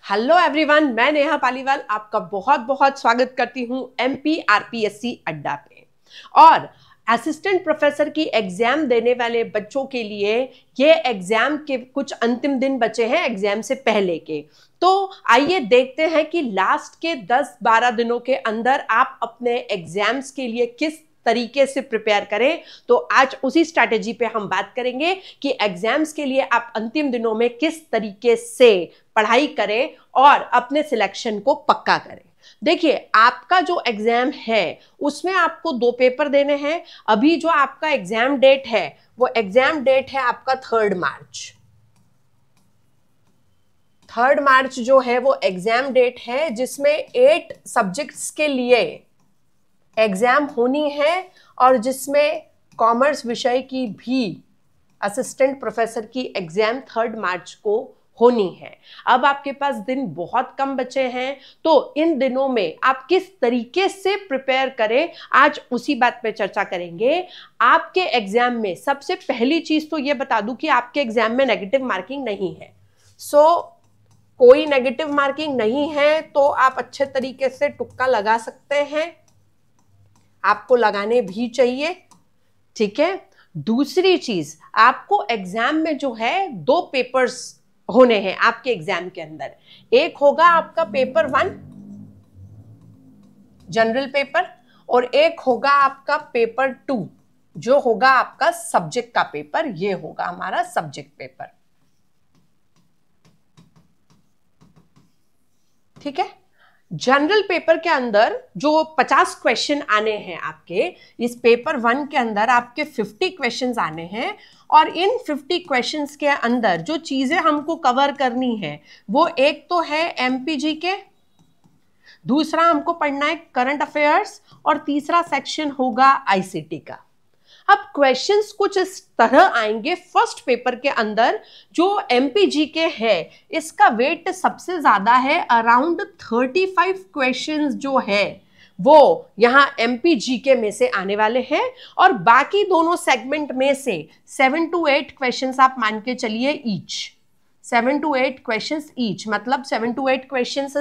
Hello everyone, मैं नेहा पालीवाल आपका बहुत बहुत स्वागत करती हूँ MPRPSC अड्डा पे। और असिस्टेंट प्रोफेसर की एग्जाम देने वाले बच्चों के लिए ये एग्जाम के कुछ अंतिम दिन बचे हैं एग्जाम से पहले के। तो आइए देखते हैं कि लास्ट के 10-12 दिनों के अंदर आप अपने एग्जाम्स के लिए किस तरीके से प्रिपेयर करें। तो आज उसी स्ट्रैटेजी पे हम बात करेंगे कि एग्जाम्स के लिए आप अंतिम दिनों में किस तरीके से पढ़ाई करें और अपने सिलेक्शन को पक्का करें। देखिए, आपका जो एग्जाम है उसमें आपको 2 पेपर देने हैं। अभी जो आपका एग्जाम डेट है वो एग्जाम डेट है आपका 3 मार्च। 3 मार्च जो है वो एग्जाम डेट है जिसमें 8 सब्जेक्ट्स के लिए एग्जाम होनी है और जिसमें कॉमर्स विषय की भी असिस्टेंट प्रोफेसर की एग्जाम 3 मार्च को होनी है। अब आपके पास दिन बहुत कम बचे हैं, तो इन दिनों में आप किस तरीके से प्रिपेयर करें, आज उसी बात पे चर्चा करेंगे। आपके एग्जाम में सबसे पहली चीज तो ये बता दूं कि आपके एग्जाम में नेगेटिव मार्किंग नहीं है। कोई नेगेटिव मार्किंग नहीं है तो आप अच्छे तरीके से तुक्का लगा सकते हैं, आपको लगाने भी चाहिए, ठीक है। दूसरी चीज, आपको एग्जाम में जो है 2 पेपर्स होने हैं आपके एग्जाम के अंदर। एक होगा आपका पेपर 1 जनरल पेपर और एक होगा आपका पेपर 2 जो होगा आपका सब्जेक्ट का पेपर। ये होगा हमारा सब्जेक्ट पेपर, ठीक है। जनरल पेपर के अंदर जो 50 क्वेश्चन आने हैं आपके, इस पेपर 1 के अंदर आपके 50 क्वेश्चंस आने हैं। और इन 50 क्वेश्चंस के अंदर जो चीजें हमको कवर करनी है वो एक तो है एमपीजी के, दूसरा हमको पढ़ना है करंट अफेयर्स और तीसरा सेक्शन होगा आईसीटी का। अब क्वेश्चंस कुछ इस तरह आएंगे। फर्स्ट पेपर के अंदर जो एमपीजी के है इसका वेट सबसे ज्यादा है, अराउंड 35 क्वेश्चंस जो है वो यहां एमपीजीके में से आने वाले हैं। और बाकी दोनों सेगमेंट में से 7 to 8 क्वेश्चंस आप मान के चलिए ईच, 7 to 8 क्वेश्चंस ईच, मतलब 7 to 8 क्वेश्चंस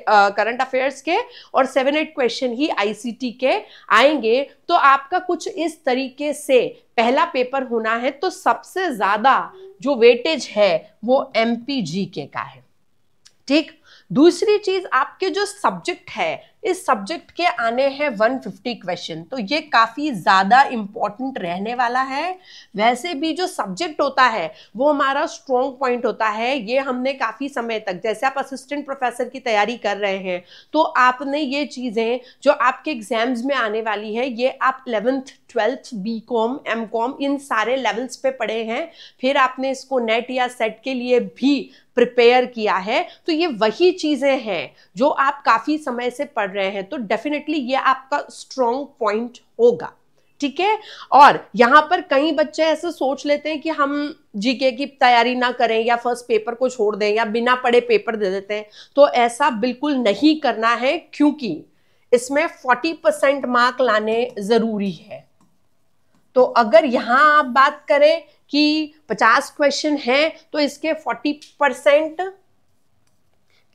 करंट अफेयर्स के और 7-8 क्वेश्चन ही आईसीटी के आएंगे। तो आपका कुछ इस तरीके से पहला पेपर होना है। तो सबसे ज्यादा जो वेटेज है वो एमपीजीके का है, ठीक। दूसरी चीज, आपके जो सब्जेक्ट है इस सब्जेक्ट के आने हैं 150 क्वेश्चन, तो ये काफी ज्यादा इंपॉर्टेंट रहने वाला है। वैसे भी जो सब्जेक्ट होता है वो हमारा स्ट्रॉन्ग पॉइंट होता है। ये हमने काफी समय तक, जैसे आप असिस्टेंट प्रोफेसर की तैयारी कर रहे हैं तो आपने ये चीजें जो आपके एग्जाम्स में आने वाली है ये आप 11th 12th बीकॉम एमकॉम इन सारे लेवल्स पे पढ़े हैं, फिर आपने इसको नेट या सेट के लिए भी प्रिपेयर किया है। तो ये वही चीजें हैं जो आप काफी समय से पढ़ रहे हैं, तो डेफिनेटली ये आपका स्ट्रॉन्ग पॉइंट होगा, ठीक है। और यहां पर कई बच्चे ऐसे सोच लेते हैं कि हम जीके की तैयारी ना करें या फर्स्ट पेपर को छोड़ दें या बिना पढ़े पेपर दे देते हैं, तो ऐसा बिल्कुल नहीं करना है, क्योंकि इसमें 40% मार्क लाने जरूरी है। तो अगर यहां आप बात करें कि 50 क्वेश्चन हैं तो इसके 40%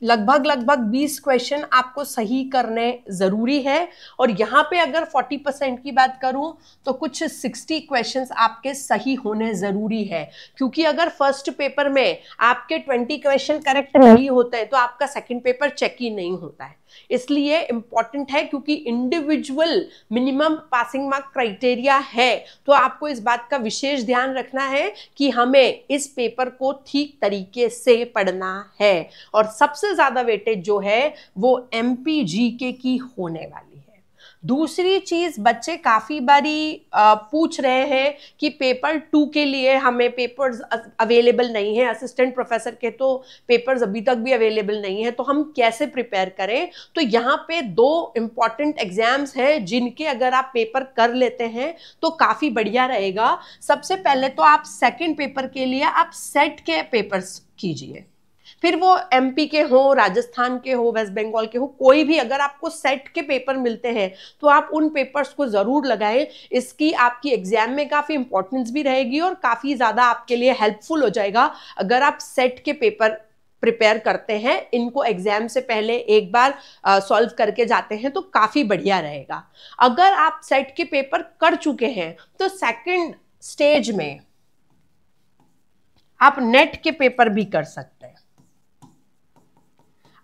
लगभग 20 क्वेश्चन आपको सही करने जरूरी है। और यहाँ पे अगर 40% की बात करूं तो कुछ 60 क्वेश्चंस आपके सही होने जरूरी है, क्योंकि अगर फर्स्ट पेपर में आपके 20 क्वेश्चन करेक्ट नहीं होते हैं तो आपका सेकंड पेपर चेक ही नहीं होता है। इसलिए इंपॉर्टेंट है, क्योंकि individual minimum passing mark criteria है, तो आपको इस बात का विशेष ध्यान रखना है कि हमें इस पेपर को ठीक तरीके से पढ़ना है। और सबसे ज्यादा वेटेज जो है वो एमपीजीके की होने वाली है। दूसरी चीज, बच्चे काफी बारी पूछ रहे हैं कि पेपर 2 के लिए हमें पेपर्स अवेलेबल नहीं है, असिस्टेंट प्रोफेसर के तो पेपर्स अभी तक भी अवेलेबल नहीं है, तो हम कैसे प्रिपेयर करें। तो यहाँ पे 2 इंपॉर्टेंट एग्जाम्स हैं जिनके अगर आप पेपर कर लेते हैं तो काफी बढ़िया रहेगा। सबसे पहले तो आप सेकंड पेपर के लिए आप सेट के पेपर्स कीजिए, फिर वो एमपी के हो, राजस्थान के हो, वेस्ट बंगाल के हो, कोई भी अगर आपको सेट के पेपर मिलते हैं तो आप उन पेपर्स को जरूर लगाएं। इसकी आपकी एग्जाम में काफी इंपॉर्टेंस भी रहेगी और काफी ज्यादा आपके लिए हेल्पफुल हो जाएगा अगर आप सेट के पेपर प्रिपेयर करते हैं, इनको एग्जाम से पहले एक बार सॉल्व करके जाते हैं तो काफी बढ़िया रहेगा। अगर आप सेट के पेपर कर चुके हैं तो सेकंड स्टेज में आप नेट के पेपर भी कर सकते हैं।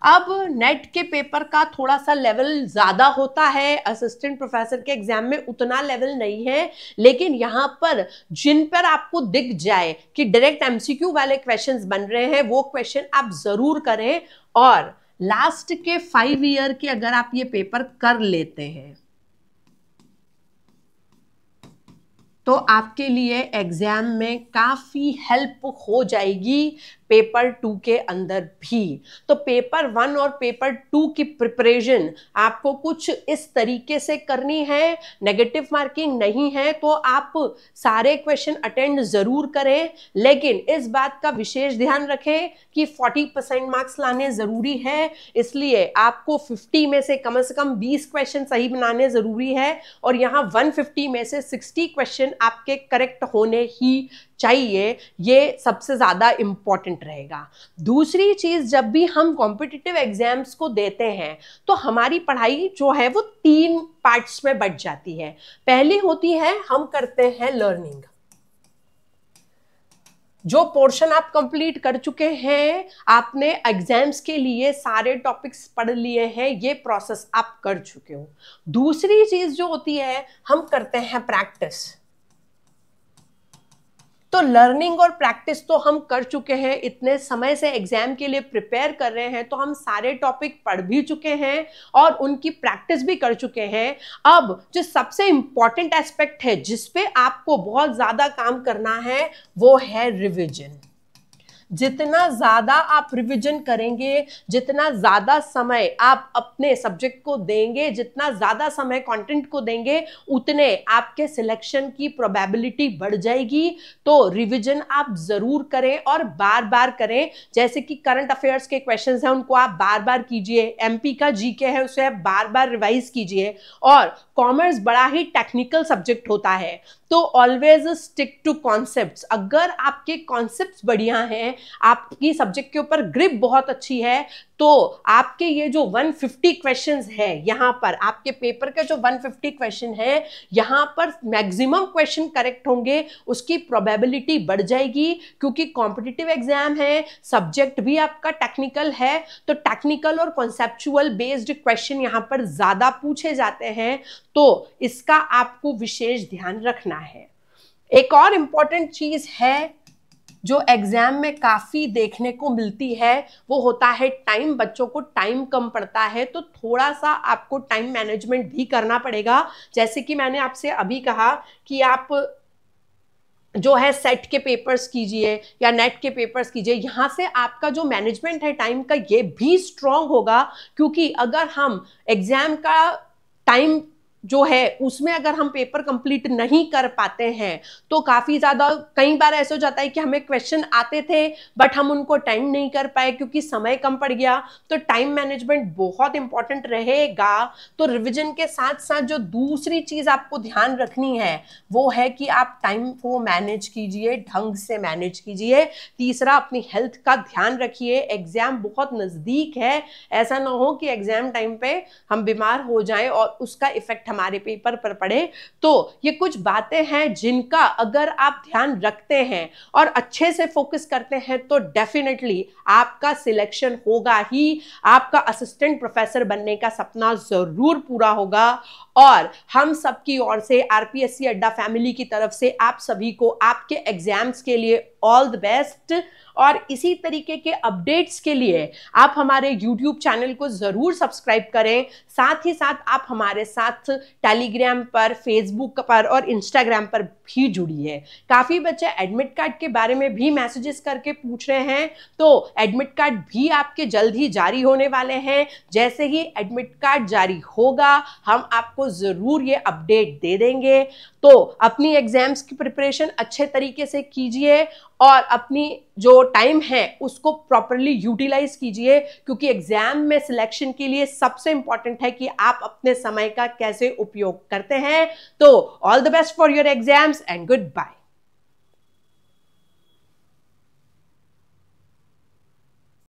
अब नेट के पेपर का थोड़ा सा लेवल ज्यादा होता है, असिस्टेंट प्रोफेसर के एग्जाम में उतना लेवल नहीं है, लेकिन यहाँ पर जिन पर आपको दिख जाए कि डायरेक्ट एमसीक्यू वाले क्वेश्चंस बन रहे हैं वो क्वेश्चन आप जरूर करें। और लास्ट के 5 ईयर के अगर आप ये पेपर कर लेते हैं तो आपके लिए एग्जाम में काफी हेल्प हो जाएगी पेपर 2 के अंदर भी। तो पेपर 1 और पेपर 2 की प्रिपरेशन आपको कुछ इस तरीके से करनी है, नेगेटिव मार्किंग नहीं है तो आप सारे क्वेश्चन अटेंड जरूर करें, लेकिन इस बात का विशेष ध्यान रखें कि 40% मार्क्स लाने जरूरी है, इसलिए आपको 50 में से कम 20 क्वेश्चन सही बनाने जरूरी है और यहाँ 150 में से 60 क्वेश्चन आपके करेक्ट होने ही चाहिए। ये सबसे ज्यादा इंपॉर्टेंट रहेगा। दूसरी चीज, जब भी हम कॉम्पिटिटिव एग्जाम्स को देते हैं तो हमारी पढ़ाई जो है वो 3 पार्ट्स में बट जाती है। पहली होती है हम करते हैं लर्निंग, जो पोर्शन आप कंप्लीट कर चुके हैं, आपने एग्जाम्स के लिए सारे टॉपिक्स पढ़ लिए हैं, ये प्रोसेस आप कर चुके हो। दूसरी चीज जो होती है हम करते हैं प्रैक्टिस। तो लर्निंग और प्रैक्टिस तो हम कर चुके हैं, इतने समय से एग्जाम के लिए प्रिपेयर कर रहे हैं तो हम सारे टॉपिक पढ़ भी चुके हैं और उनकी प्रैक्टिस भी कर चुके हैं। अब जो सबसे इंपॉर्टेंट एस्पेक्ट है जिस पे आपको बहुत ज्यादा काम करना है वो है रिवीजन। जितना ज्यादा आप रिवीजन करेंगे, जितना ज्यादा समय आप अपने सब्जेक्ट को देंगे, जितना ज्यादा समय कंटेंट को देंगे, उतने आपके सिलेक्शन की प्रोबेबिलिटी बढ़ जाएगी। तो रिवीजन आप जरूर करें और बार बार करें। जैसे कि करंट अफेयर्स के क्वेश्चंस हैं उनको आप बार बार कीजिए, एमपी का जीके है उसे आप बार बार रिवाइज कीजिए। और कॉमर्स बड़ा ही टेक्निकल सब्जेक्ट होता है तो ऑलवेज स्टिक टू कॉन्सेप्ट्स। अगर आपके कॉन्सेप्ट्स बढ़िया हैं, आपकी सब्जेक्ट के ऊपर ग्रिप बहुत अच्छी है, तो आपके ये जो 150 क्वेश्चंस है, यहाँ पर आपके पेपर के जो 150 क्वेश्चन है, यहाँ पर मैक्सिमम क्वेश्चन करेक्ट होंगे, उसकी प्रोबेबिलिटी बढ़ जाएगी। क्योंकि कॉम्पिटिटिव एग्जाम है, सब्जेक्ट भी आपका टेक्निकल है, तो टेक्निकल और कॉन्सेप्चुअल बेस्ड क्वेश्चन यहाँ पर ज्यादा पूछे जाते हैं, तो इसका आपको विशेष ध्यान रखना है। एक और इंपॉर्टेंट चीज है जो एग्जाम में काफी देखने को मिलती है वो होता है टाइम। बच्चों को टाइम कम पड़ता है तो थोड़ा सा आपको टाइम मैनेजमेंट भी करना पड़ेगा। जैसे कि मैंने आपसे अभी कहा कि आप जो है सेट के पेपर्स कीजिए या नेट के पेपर्स कीजिए, यहाँ से आपका जो मैनेजमेंट है टाइम का ये भी स्ट्रांग होगा। क्योंकि अगर हम एग्जाम का टाइम जो है उसमें अगर हम पेपर कंप्लीट नहीं कर पाते हैं तो काफी ज्यादा, कई बार ऐसा हो जाता है कि हमें क्वेश्चन आते थे बट हम उनको अटेंड नहीं कर पाए क्योंकि समय कम पड़ गया। तो टाइम मैनेजमेंट बहुत इंपॉर्टेंट रहेगा। तो रिवीजन के साथ साथ जो दूसरी चीज आपको ध्यान रखनी है वो है कि आप टाइम को मैनेज कीजिए, ढंग से मैनेज कीजिए। तीसरा, अपनी हेल्थ का ध्यान रखिए, एग्जाम बहुत नजदीक है, ऐसा ना हो कि एग्जाम टाइम पे हम बीमार हो जाएं और उसका इफेक्ट हमारे पेपर पर पड़े। तो ये कुछ बातें हैं जिनका अगर आप ध्यान रखते हैं और अच्छे से फोकस करते हैं तो डेफिनेटली आपका सिलेक्शन होगा ही, आपका असिस्टेंट प्रोफेसर बनने का सपना जरूर पूरा होगा। और हम सबकी ओर से आरपीएससी अड्डा फैमिली की तरफ से आप सभी को आपके एग्जाम्स के लिए ऑल द बेस्ट। और इसी तरीके के अपडेट्स के लिए आप हमारे YouTube चैनल को जरूर सब्सक्राइब करें। साथ ही साथ आप हमारे साथ टेलीग्राम पर, फेसबुक पर और इंस्टाग्राम पर भी जुड़िए। काफी बच्चे एडमिट कार्ड के बारे में भी मैसेजेस करके पूछ रहे हैं, तो एडमिट कार्ड भी आपके जल्द ही जारी होने वाले हैं। जैसे ही एडमिट कार्ड जारी होगा हम आपको जरूर ये अपडेट दे देंगे। तो अपनी एग्जाम्स की प्रिपरेशन अच्छे तरीके से कीजिए और अपनी जो टाइम है उसको प्रॉपरली यूटिलाइज कीजिए, क्योंकि एग्जाम में सिलेक्शन के लिए सबसे इंपॉर्टेंट है कि आप अपने समय का कैसे उपयोग करते हैं। तो all the best for your exams and good bye.